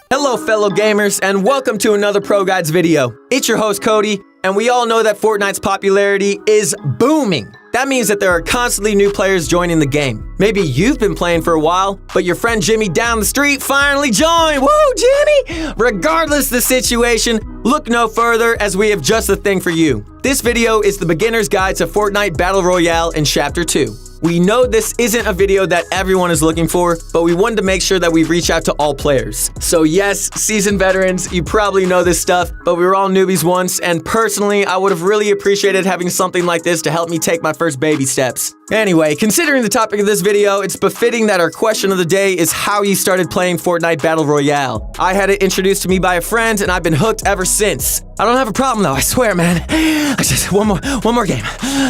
Hello fellow gamers and welcome to another Pro Guides video. It's your host Cody and we all know that Fortnite's popularity is booming. That means that there are constantly new players joining the game. Maybe you've been playing for a while, but your friend Jimmy down the street finally joined. Woo, Jimmy! Regardless the situation, look no further as we have just the thing for you. This video is the beginner's guide to Fortnite Battle Royale in Chapter 2. We know this isn't a video that everyone is looking for, but we wanted to make sure that we reach out to all players. So yes, seasoned veterans, you probably know this stuff, but we were all newbies once, and personally, I would have really appreciated having something like this to help me take my first baby steps. Anyway, considering the topic of this video, it's befitting that our question of the day is how you started playing Fortnite Battle Royale. I had it introduced to me by a friend, and I've been hooked ever since. I don't have a problem though, I swear, man. I just, one more game,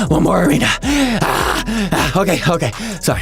one more arena. Okay, sorry.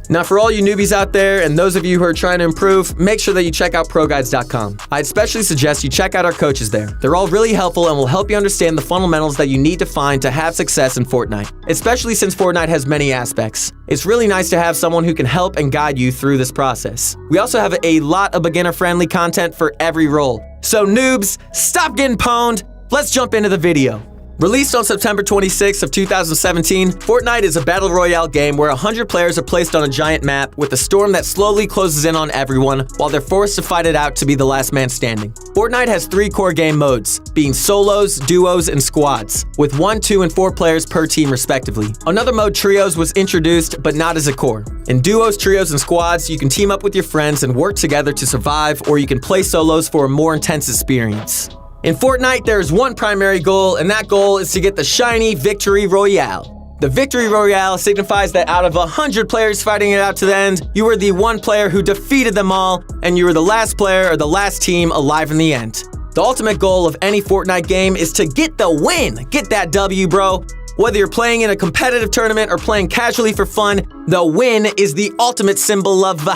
Now for all you newbies out there and those of you who are trying to improve, make sure that you check out ProGuides.com. I'd especially suggest you check out our coaches there. They're all really helpful and will help you understand the fundamentals that you need to find to have success in Fortnite, especially since Fortnite has many aspects. It's really nice to have someone who can help and guide you through this process. We also have a lot of beginner-friendly content for every role. So noobs, stop getting pwned. Let's jump into the video. Released on September 26th of 2017, Fortnite is a battle royale game where 100 players are placed on a giant map with a storm that slowly closes in on everyone while they're forced to fight it out to be the last man standing. Fortnite has 3 core game modes, being solos, duos, and squads, with 1, 2, and 4 players per team respectively. Another mode, trios, was introduced, but not as a core. In duos, trios, and squads, you can team up with your friends and work together to survive, or you can play solos for a more intense experience. In Fortnite, there is one primary goal, and that goal is to get the shiny Victory Royale. The Victory Royale signifies that out of 100 players fighting it out to the end, you were the one player who defeated them all, and you were the last player or the last team alive in the end. The ultimate goal of any Fortnite game is to get the win! Get that W, bro! Whether you're playing in a competitive tournament or playing casually for fun, the win is the ultimate symbol of,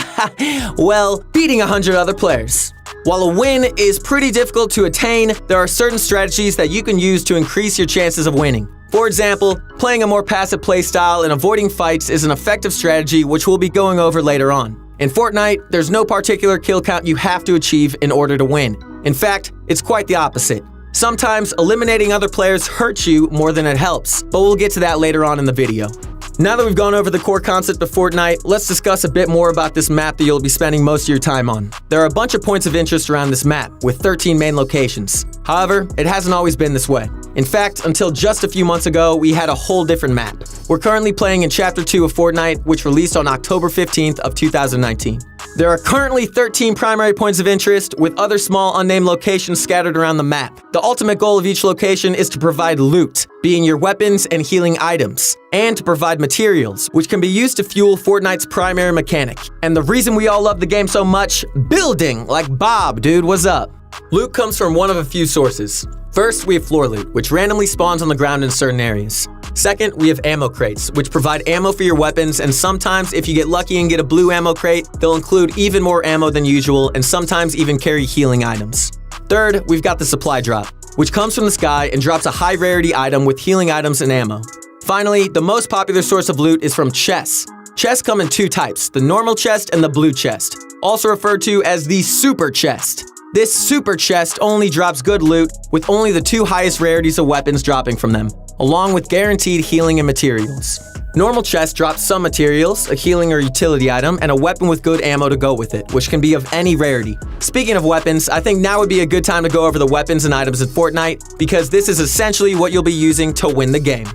well, beating 100 other players. While a win is pretty difficult to attain, there are certain strategies that you can use to increase your chances of winning. For example, playing a more passive playstyle and avoiding fights is an effective strategy which we'll be going over later on. In Fortnite, there's no particular kill count you have to achieve in order to win. In fact, it's quite the opposite. Sometimes eliminating other players hurts you more than it helps, but we'll get to that later on in the video. Now that we've gone over the core concept of Fortnite, let's discuss a bit more about this map that you'll be spending most of your time on. There are a bunch of points of interest around this map, with 13 main locations. However, it hasn't always been this way. In fact, until just a few months ago, we had a whole different map. We're currently playing in Chapter 2 of Fortnite, which released on October 15th of 2019. There are currently 13 primary points of interest, with other small unnamed locations scattered around the map. The ultimate goal of each location is to provide loot, being your weapons and healing items, and to provide materials, which can be used to fuel Fortnite's primary mechanic. And the reason we all love the game so much, building, like Bob, dude, what's up? Loot comes from one of a few sources. First, we have floor loot, which randomly spawns on the ground in certain areas. Second, we have ammo crates, which provide ammo for your weapons, and sometimes if you get lucky and get a blue ammo crate, they'll include even more ammo than usual and sometimes even carry healing items. Third, we've got the supply drop, which comes from the sky and drops a high rarity item with healing items and ammo. Finally, the most popular source of loot is from chests. Chests come in 2 types, the normal chest and the blue chest, also referred to as the super chest. This super chest only drops good loot, with only the 2 highest rarities of weapons dropping from them, along with guaranteed healing and materials. Normal chest drops some materials, a healing or utility item, and a weapon with good ammo to go with it, which can be of any rarity. Speaking of weapons, I think now would be a good time to go over the weapons and items in Fortnite, because this is essentially what you'll be using to win the game.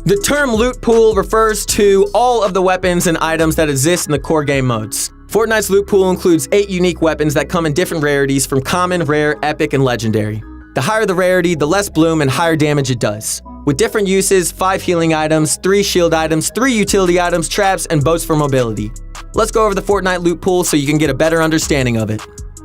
The term loot pool refers to all of the weapons and items that exist in the core game modes. Fortnite's loot pool includes 8 unique weapons that come in different rarities from common, rare, epic, and legendary. The higher the rarity, the less bloom and higher damage it does. With different uses, 5 healing items, 3 shield items, 3 utility items, traps, and boats for mobility. Let's go over the Fortnite loot pool so you can get a better understanding of it.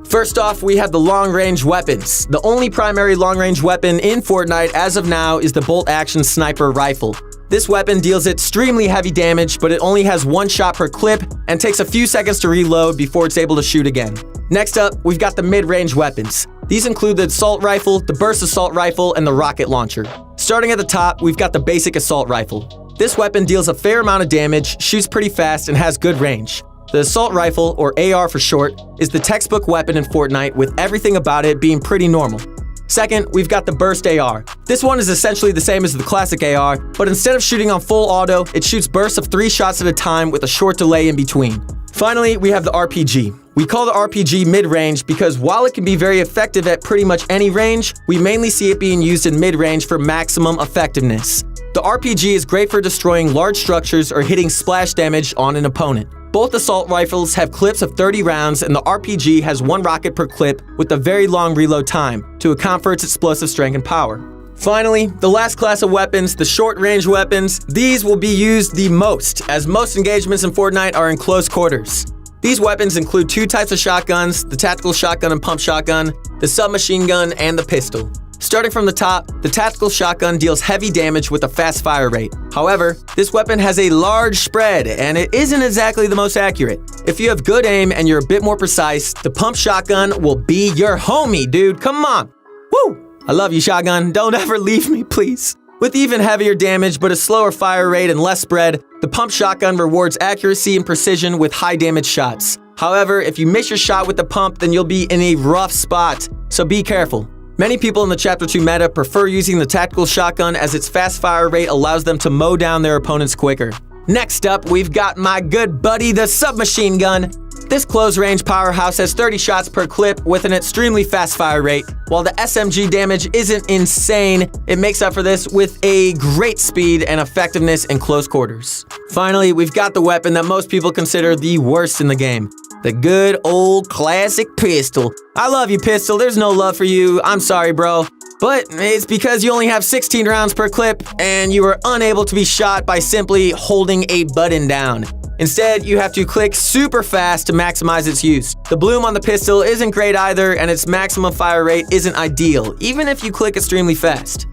First off, we have the long-range weapons. The only primary long-range weapon in Fortnite as of now is the bolt-action sniper rifle. This weapon deals extremely heavy damage, but it only has 1 shot per clip and takes a few seconds to reload before it's able to shoot again. Next up, we've got the mid-range weapons. These include the assault rifle, the burst assault rifle, and the rocket launcher. Starting at the top, we've got the basic assault rifle. This weapon deals a fair amount of damage, shoots pretty fast, and has good range. The assault rifle, or AR for short, is the textbook weapon in Fortnite, with everything about it being pretty normal. Second, we've got the burst AR. This one is essentially the same as the classic AR, but instead of shooting on full auto, it shoots bursts of 3 shots at a time with a short delay in between. Finally, we have the RPG. We call the RPG mid-range because while it can be very effective at pretty much any range, we mainly see it being used in mid-range for maximum effectiveness. The RPG is great for destroying large structures or hitting splash damage on an opponent. Both assault rifles have clips of 30 rounds, and the RPG has 1 rocket per clip with a very long reload time to account for its explosive strength and power. Finally, the last class of weapons, the short-range weapons, these will be used the most, as most engagements in Fortnite are in close quarters. These weapons include 2 types of shotguns, the tactical shotgun and pump shotgun, the submachine gun, and the pistol. Starting from the top, the tactical shotgun deals heavy damage with a fast fire rate. However, this weapon has a large spread, and it isn't exactly the most accurate. If you have good aim and you're a bit more precise, the pump shotgun will be your homie, dude. Come on. Woo! I love you, shotgun. Don't ever leave me, please. With even heavier damage but a slower fire rate and less spread, the pump shotgun rewards accuracy and precision with high damage shots. However, if you miss your shot with the pump, then you'll be in a rough spot, so be careful. Many people in the Chapter 2 meta prefer using the tactical shotgun as its fast fire rate allows them to mow down their opponents quicker. Next up, we've got my good buddy, the submachine gun. This close-range powerhouse has 30 shots per clip with an extremely fast fire rate. While the SMG damage isn't insane, it makes up for this with a great speed and effectiveness in close quarters. Finally, we've got the weapon that most people consider the worst in the game. The good old classic pistol. I love you, pistol. There's no love for you. I'm sorry, bro. But it's because you only have 16 rounds per clip and you are unable to be shot by simply holding a button down. Instead, you have to click super fast to maximize its use. The bloom on the pistol isn't great either, and its maximum fire rate isn't ideal, even if you click extremely fast.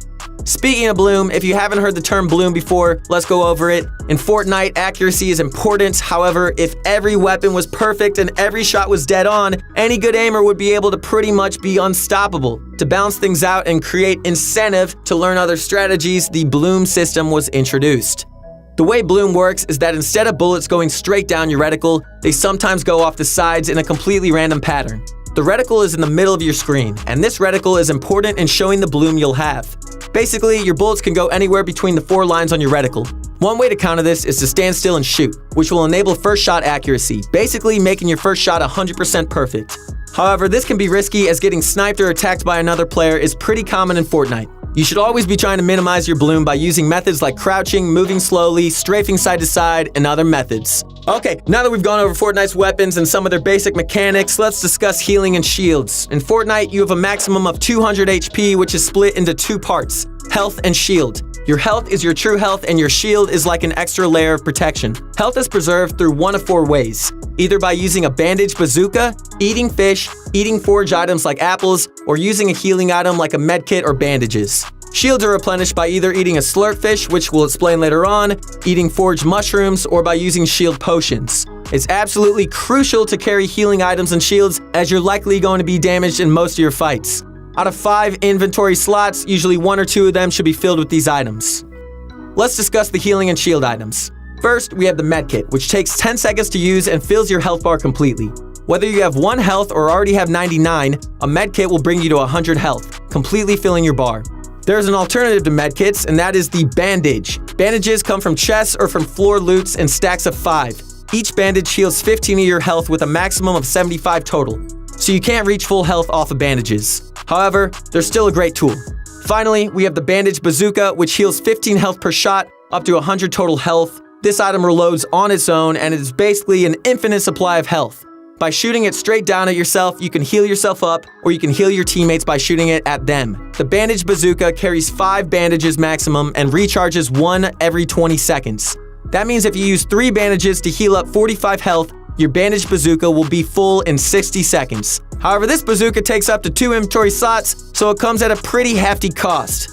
Speaking of bloom, if you haven't heard the term bloom before, let's go over it. In Fortnite, accuracy is important. However, if every weapon was perfect and every shot was dead on, any good aimer would be able to pretty much be unstoppable. To balance things out and create incentive to learn other strategies, the bloom system was introduced. The way bloom works is that instead of bullets going straight down your reticle, they sometimes go off the sides in a completely random pattern. The reticle is in the middle of your screen, and this reticle is important in showing the bloom you'll have. Basically, your bullets can go anywhere between the 4 lines on your reticle. One way to counter this is to stand still and shoot, which will enable first shot accuracy, basically making your first shot 100% perfect. However, this can be risky as getting sniped or attacked by another player is pretty common in Fortnite. You should always be trying to minimize your bloom by using methods like crouching, moving slowly, strafing side to side, and other methods. Okay, now that we've gone over Fortnite's weapons and some of their basic mechanics, let's discuss healing and shields. In Fortnite, you have a maximum of 200 HP, which is split into 2 parts, health and shield. Your health is your true health, and your shield is like an extra layer of protection. Health is preserved through one of 4 ways, either by using a bandage bazooka, eating fish, eating forage items like apples, or using a healing item like a medkit or bandages. Shields are replenished by either eating a slurp fish, which we'll explain later on, eating foraged mushrooms, or by using shield potions. It's absolutely crucial to carry healing items and shields, as you're likely going to be damaged in most of your fights. Out of 5 inventory slots, usually 1 or 2 of them should be filled with these items. Let's discuss the healing and shield items. First, we have the medkit, which takes 10 seconds to use and fills your health bar completely. Whether you have 1 health or already have 99, a medkit will bring you to 100 health, completely filling your bar. There's an alternative to medkits, and that is the bandage. Bandages come from chests or from floor loots in stacks of 5. Each bandage heals 15 of your health with a maximum of 75 total, so you can't reach full health off of bandages. However, they're still a great tool. Finally, we have the bandage bazooka, which heals 15 health per shot, up to 100 total health. This item reloads on its own, and it is basically an infinite supply of health. By shooting it straight down at yourself, you can heal yourself up, or you can heal your teammates by shooting it at them. The bandage bazooka carries 5 bandages maximum and recharges 1 every 20 seconds. That means if you use 3 bandages to heal up 45 health, your bandage bazooka will be full in 60 seconds. However, this bazooka takes up to 2 inventory slots, so it comes at a pretty hefty cost.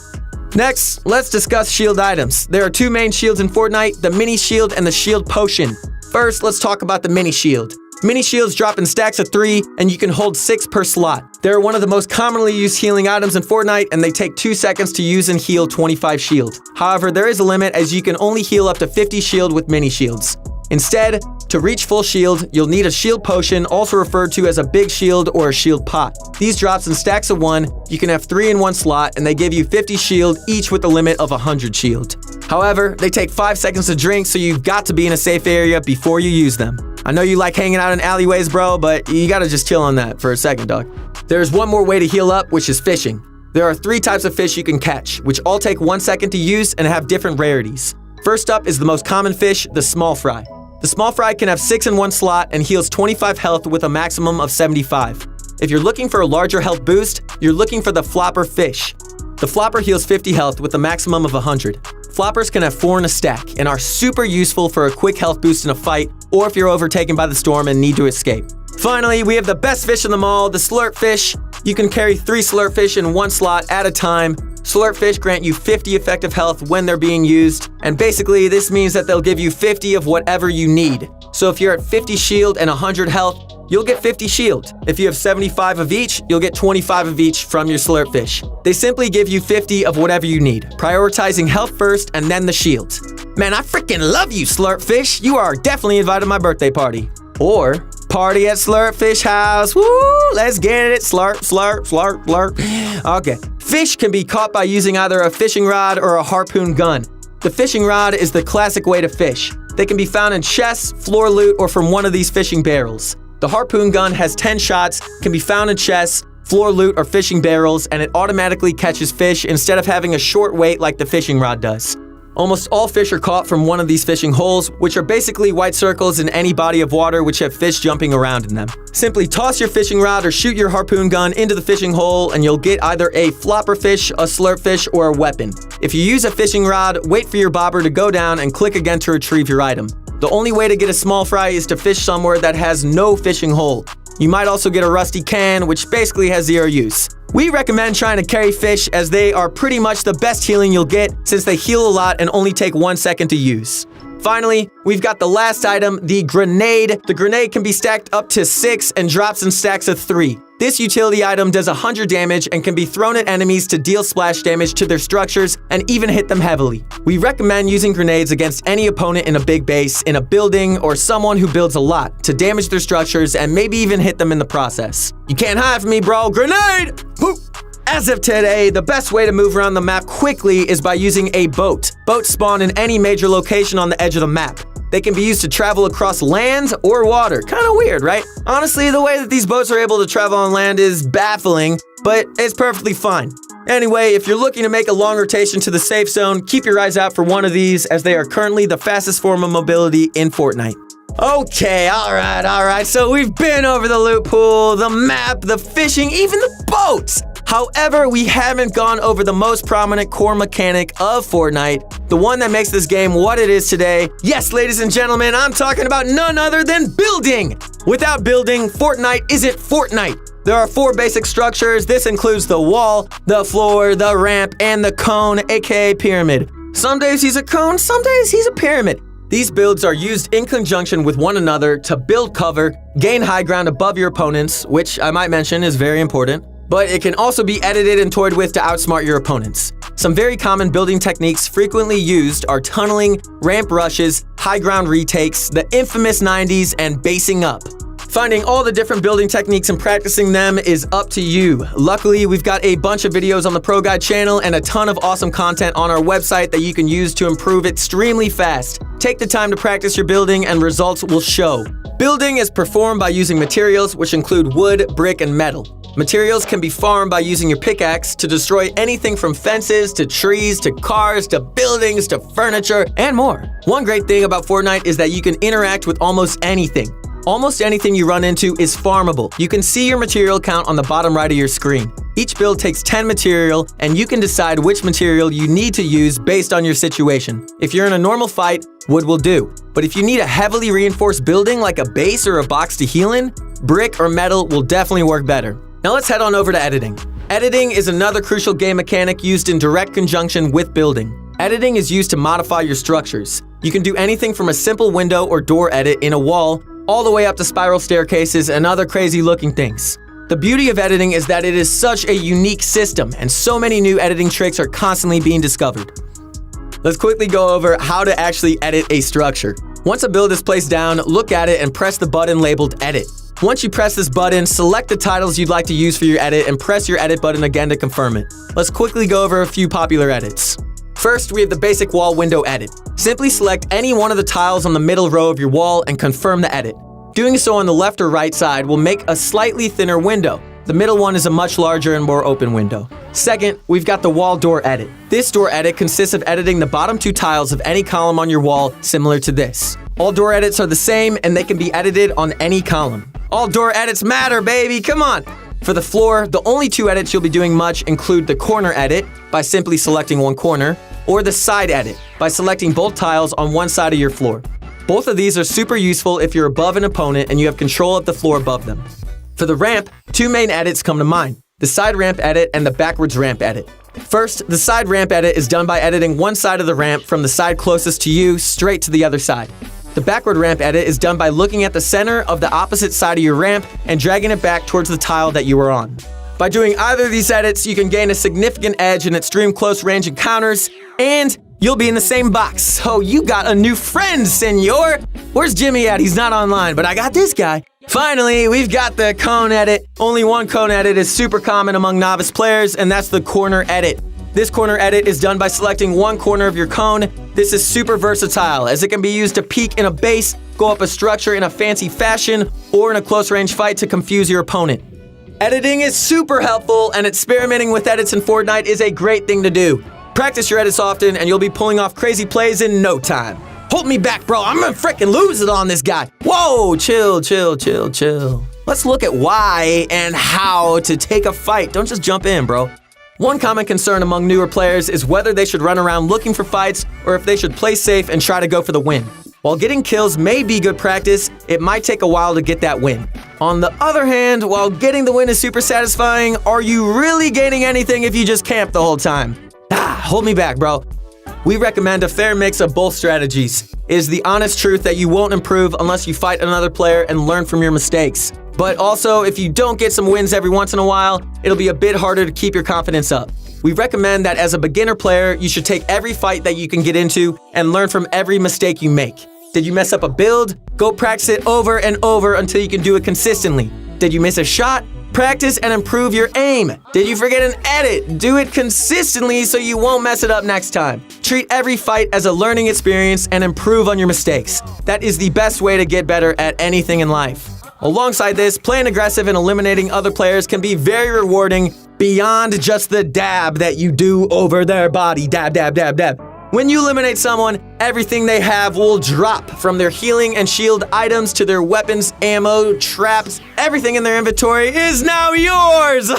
Next, let's discuss shield items. There are 2 main shields in Fortnite, the mini shield and the shield potion. First, let's talk about the mini shield. Mini shields drop in stacks of 3, and you can hold 6 per slot. They're one of the most commonly used healing items in Fortnite, and they take 2 seconds to use and heal 25 shield. However, there is a limit, as you can only heal up to 50 shield with mini shields. Instead, To reach full shield, you'll need a shield potion, also referred to as a big shield or a shield pot. These drops in stacks of 1, you can have 3 in one slot, and they give you 50 shield, each with a limit of 100 shield. However, they take 5 seconds to drink, so you've got to be in a safe area before you use them. I know you like hanging out in alleyways, bro, but you gotta just chill on that for a second, dog. There's one more way to heal up, which is fishing. There are 3 types of fish you can catch, which all take 1 second to use and have different rarities. First up is the most common fish, the small fry. The small fry can have 6 in one slot and heals 25 health with a maximum of 75. If you're looking for a larger health boost, you're looking for the flopper fish. The flopper heals 50 health with a maximum of 100. Floppers can have 4 in a stack and are super useful for a quick health boost in a fight or if you're overtaken by the storm and need to escape. Finally, we have the best fish in them all, the slurp fish. You can carry 3 slurp fish in one slot at a time. Slurp fish grant you 50 effective health when they're being used, and basically this means that they'll give you 50 of whatever you need. So if you're at 50 shield and 100 health, you'll get 50 shield. If you have 75 of each, you'll get 25 of each from your slurp fish. They simply give you 50 of whatever you need, prioritizing health first and then the shields. Man, I freaking love you, slurp fish. You are definitely invited to my birthday party. Or party at Slurp Fish House. Woo! Let's get it. Slurp, slurp, slurp, slurp. Okay. Fish can be caught by using either a fishing rod or a harpoon gun. The fishing rod is the classic way to fish. They can be found in chests, floor loot, or from one of these fishing barrels. The harpoon gun has 10 shots, can be found in chests, floor loot, or fishing barrels, and it automatically catches fish instead of having a short wait like the fishing rod does. Almost all fish are caught from one of these fishing holes, which are basically white circles in any body of water which have fish jumping around in them. Simply toss your fishing rod or shoot your harpoon gun into the fishing hole and you'll get either a flopper fish, a slurp fish, or a weapon. If you use a fishing rod, wait for your bobber to go down and click again to retrieve your item. The only way to get a small fry is to fish somewhere that has no fishing hole. You might also get a rusty can, which basically has 0 use. We recommend trying to carry fish as they are pretty much the best healing you'll get since they heal a lot and only take 1 second to use. Finally, we've got the last item, the grenade. The grenade can be stacked up to 6 and drops in stacks of 3. This utility item does 100 damage and can be thrown at enemies to deal splash damage to their structures and even hit them heavily. We recommend using grenades against any opponent in a big base, in a building, or someone who builds a lot to damage their structures and maybe even hit them in the process. You can't hide from me, bro. Grenade! Boop! As of today, the best way to move around the map quickly is by using a boat. Boats spawn in any major location on the edge of the map. They can be used to travel across land or water. Kind of weird, right? Honestly, the way that these boats are able to travel on land is baffling, but it's perfectly fine. Anyway, if you're looking to make a long rotation to the safe zone, keep your eyes out for one of these as they are currently the fastest form of mobility in Fortnite. Okay, alright. So we've been over the loot pool, the map, the fishing, even the boats. However, we haven't gone over the most prominent core mechanic of Fortnite, the one that makes this game what it is today. Yes, ladies and gentlemen, I'm talking about none other than building. Without building, Fortnite isn't Fortnite. There are 4 basic structures. This includes the wall, the floor, the ramp, and the cone, aka pyramid. Some days he's a cone, some days he's a pyramid. These builds are used in conjunction with one another to build cover, gain high ground above your opponents, which I might mention is very important. But it can also be edited and toyed with to outsmart your opponents. Some very common building techniques frequently used are tunneling, ramp rushes, high ground retakes, the infamous 90s, and basing up. Finding all the different building techniques and practicing them is up to you. Luckily, we've got a bunch of videos on the Pro Guide channel and a ton of awesome content on our website that you can use to improve extremely fast. Take the time to practice your building and results will show. Building is performed by using materials which include wood, brick, and metal. Materials can be farmed by using your pickaxe to destroy anything from fences to trees to cars to buildings to furniture and more. One great thing about Fortnite is that you can interact with almost anything. Almost anything you run into is farmable. You can see your material count on the bottom right of your screen. Each build takes 10 material, and you can decide which material you need to use based on your situation. If you're in a normal fight, wood will do. But if you need a heavily reinforced building like a base or a box to heal in, brick or metal will definitely work better. Now let's head on over to editing. Editing is another crucial game mechanic used in direct conjunction with building. Editing is used to modify your structures. You can do anything from a simple window or door edit in a wall, all the way up to spiral staircases and other crazy looking things. The beauty of editing is that it is such a unique system, and so many new editing tricks are constantly being discovered. Let's quickly go over how to actually edit a structure. Once a build is placed down, look at it and press the button labeled Edit. Once you press this button, select the titles you'd like to use for your edit and press your edit button again to confirm it. Let's quickly go over a few popular edits. First, we have the basic wall window edit. Simply select any one of the tiles on the middle row of your wall and confirm the edit. Doing so on the left or right side will make a slightly thinner window. The middle one is a much larger and more open window. Second, we've got the wall door edit. This door edit consists of editing the bottom 2 tiles of any column on your wall, similar to this. All door edits are the same and they can be edited on any column. All door edits matter, baby, come on! For the floor, the only 2 edits you'll be doing much include the corner edit, by simply selecting one corner, or the side edit, by selecting both tiles on one side of your floor. Both of these are super useful if you're above an opponent and you have control of the floor above them. For the ramp, 2 main edits come to mind, the side ramp edit and the backwards ramp edit. First, the side ramp edit is done by editing one side of the ramp from the side closest to you straight to the other side. The backward ramp edit is done by looking at the center of the opposite side of your ramp and dragging it back towards the tile that you were on. By doing either of these edits, you can gain a significant edge in extreme close range encounters, and you'll be in the same box. So you got a new friend, senor! Where's Jimmy at? He's not online, but I got this guy. Finally, we've got the cone edit. Only one cone edit is super common among novice players, and that's the corner edit. This corner edit is done by selecting one corner of your cone. This is super versatile, as it can be used to peek in a base, go up a structure in a fancy fashion, or in a close range fight to confuse your opponent. Editing is super helpful, and experimenting with edits in Fortnite is a great thing to do. Practice your edits often, and you'll be pulling off crazy plays in no time. Hold me back, bro. I'm gonna frickin' lose it on this guy. Whoa, chill. Let's look at why and how to take a fight. Don't just jump in, bro. One common concern among newer players is whether they should run around looking for fights or if they should play safe and try to go for the win. While getting kills may be good practice, it might take a while to get that win. On the other hand, while getting the win is super satisfying, are you really gaining anything if you just camp the whole time? Hold me back, bro. We recommend a fair mix of both strategies. It is the honest truth that you won't improve unless you fight another player and learn from your mistakes. But also, if you don't get some wins every once in a while, it'll be a bit harder to keep your confidence up. We recommend that as a beginner player, you should take every fight that you can get into and learn from every mistake you make. Did you mess up a build? Go practice it over and over until you can do it consistently. Did you miss a shot? Practice and improve your aim. Did you forget an edit? Do it consistently so you won't mess it up next time. Treat every fight as a learning experience and improve on your mistakes. That is the best way to get better at anything in life. Alongside this, playing aggressive and eliminating other players can be very rewarding beyond just the dab that you do over their body. Dab. When you eliminate someone, everything they have will drop, from their healing and shield items to their weapons, ammo, traps. Everything in their inventory is now yours!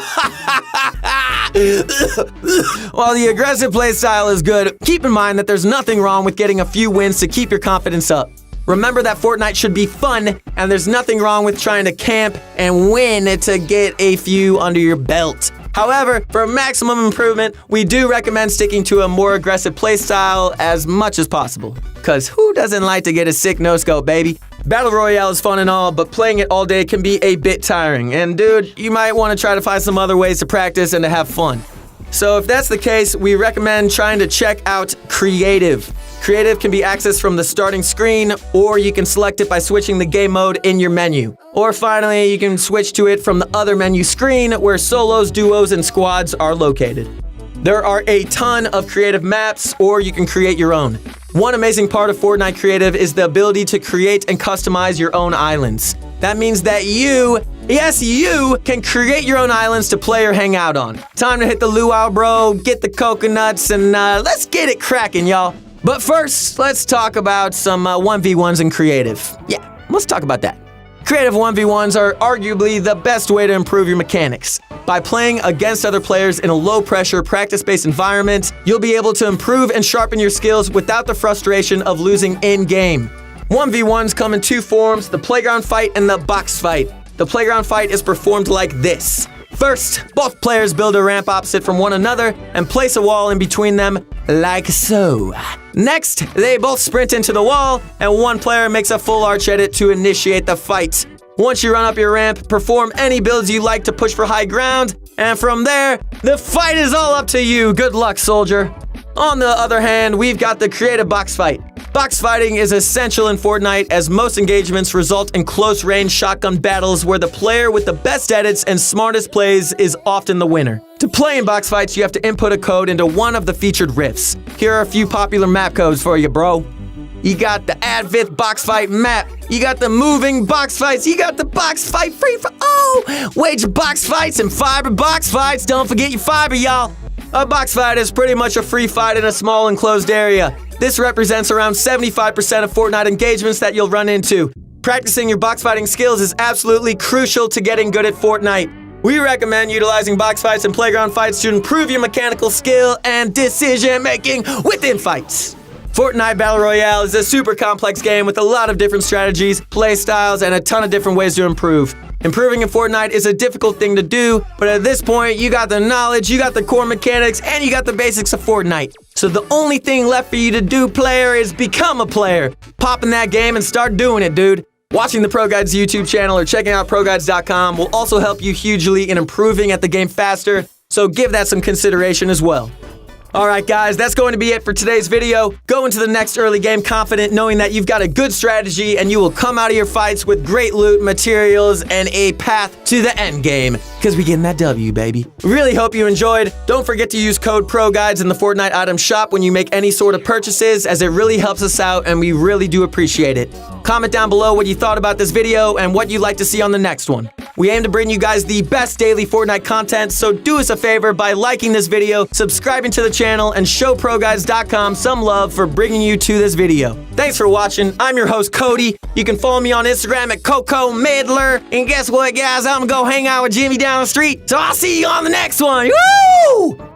While the aggressive playstyle is good, keep in mind that there's nothing wrong with getting a few wins to keep your confidence up. Remember that Fortnite should be fun, and there's nothing wrong with trying to camp and win to get a few under your belt. However, for maximum improvement, we do recommend sticking to a more aggressive playstyle as much as possible. Cause who doesn't like to get a sick no-scope, baby? Battle Royale is fun and all, but playing it all day can be a bit tiring. And dude, you might want to try to find some other ways to practice and to have fun. So if that's the case, we recommend trying to check out Creative. Creative can be accessed from the starting screen, or you can select it by switching the game mode in your menu. Or finally, you can switch to it from the other menu screen where solos, duos, and squads are located. There are a ton of creative maps, or you can create your own. One amazing part of Fortnite Creative is the ability to create and customize your own islands. That means that you can create your own islands to play or hang out on. Time to hit the luau, bro, get the coconuts, and let's get it cracking, y'all. But first, let's talk about some 1v1s in Creative. Yeah, let's talk about that. Creative 1v1s are arguably the best way to improve your mechanics. By playing against other players in a low-pressure, practice-based environment, you'll be able to improve and sharpen your skills without the frustration of losing in-game. 1v1s come in 2 forms, the playground fight and the box fight. The playground fight is performed like this. First, both players build a ramp opposite from one another and place a wall in between them, like so. Next, they both sprint into the wall, and one player makes a full arch edit to initiate the fight. Once you run up your ramp, perform any builds you like to push for high ground, and from there, the fight is all up to you. Good luck, soldier. On the other hand, we've got the creative box fight. Box fighting is essential in Fortnite as most engagements result in close-range shotgun battles where the player with the best edits and smartest plays is often the winner. To play in box fights, you have to input a code into one of the featured rifts. Here are a few popular map codes for you, bro. You got the Advith box fight map. You got the moving box fights. You got the box fight free for wage box fights and fiber box fights. Don't forget your fiber, y'all. A box fight is pretty much a free fight in a small enclosed area. This represents around 75% of Fortnite engagements that you'll run into. Practicing your box fighting skills is absolutely crucial to getting good at Fortnite. We recommend utilizing box fights and playground fights to improve your mechanical skill and decision making within fights. Fortnite Battle Royale is a super complex game with a lot of different strategies, play styles, and a ton of different ways to improve. Improving in Fortnite is a difficult thing to do, but at this point, you got the knowledge, you got the core mechanics, and you got the basics of Fortnite. So the only thing left for you to do, player, is become a player. Pop in that game and start doing it, dude. Watching the Pro Guides YouTube channel or checking out ProGuides.com will also help you hugely in improving at the game faster, so give that some consideration as well. Alright guys, that's going to be it for today's video. Go into the next early game confident knowing that you've got a good strategy and you will come out of your fights with great loot, materials, and a path to the end game. Because we getting that W, baby. Really hope you enjoyed. Don't forget to use code ProGuides in the Fortnite item shop when you make any sort of purchases, as it really helps us out and we really do appreciate it. Comment down below what you thought about this video and what you'd like to see on the next one. We aim to bring you guys the best daily Fortnite content, so do us a favor by liking this video, subscribing to the channel, and show ProGuides.com some love for bringing you to this video. Thanks for watching. I'm your host, Cody. You can follow me on Instagram at CocoMidler. And guess what, guys? I'm gonna go hang out with Jimmy down the street. So I'll see you on the next one. Woo!